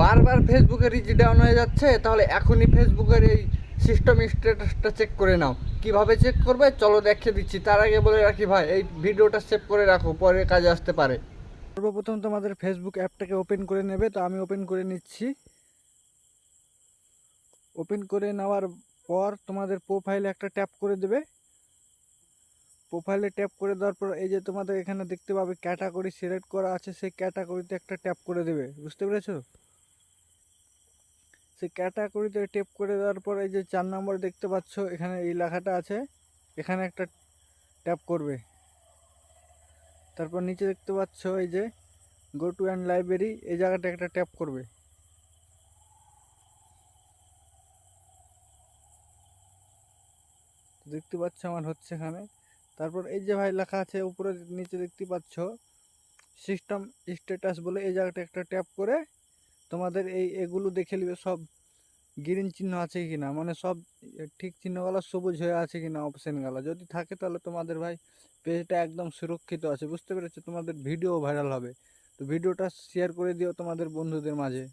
বারবার ফেসবুকে reach down হয়ে যাচ্ছে, তাহলে এখনই ফেসবুকের এই সিস্টেম স্ট্যাটাসটা চেক করে নাও। কিভাবে চেক করবে চলো দেখিয়ে দিচ্ছি। তার আগে বলে রাখি ভাই, এই ভিডিওটা সেভ করে রাখো, পরে কাজে আসতে পারে। সর্বপ্রথম তোমাদের ফেসবুক অ্যাপটাকে ওপেন করে নেবে, তো আমি ওপেন করে নিচ্ছি। ওপেন করে নেওয়ার পর তোমাদের প্রোফাইলে একটা ট্যাপ করে দেবে। প্রোফাইলে ট্যাপ করে দেওয়ার পর এই যে তোমাদের এখানে দেখতে পাবে ক্যাটাগরি সিলেক্ট করা আছে, সেই ক্যাটাগরিতে একটা ট্যাপ করে দেবে। বুঝতে পেরেছো? সেই ক্যাটাগরিতে ট্যাপ করে দেওয়ার পর এই যে 4 নম্বর দেখতে পাচ্ছ, এখানে এই লেখাটা আছে, এখানে একটা ট্যাপ করবে। তারপর নিচে দেখতে পাচ্ছ এই যে গো টু অ্যান্ড লাইব্রেরি, এই জায়গাটা একটা ট্যাপ করবে। দেখতে পাচ্ছ আমার হচ্ছে এখানে। তারপর এই যে ভাই লেখা আছে উপরে নিচে দেখতে পাচ্ছ সিস্টেম স্ট্যাটাস বলে, এই জায়গাটা একটা ট্যাপ করে তোমাদের এগুলো দেখে নিবে সব গ্রিন চিহ্ন আছে কিনা, মানে সব ঠিক চিহ্নগুলো সবুজ হয়ে আছে কিনা, অপশানগুলো যদি থাকে তাহলে তোমাদের ভাই পেজটা একদম সুরক্ষিত আছে। বুঝতে পেরেছো? তোমাদের ভিডিও ভাইরাল হবে। তো ভিডিওটা শেয়ার করে দিও তোমাদের বন্ধুদের মাঝে।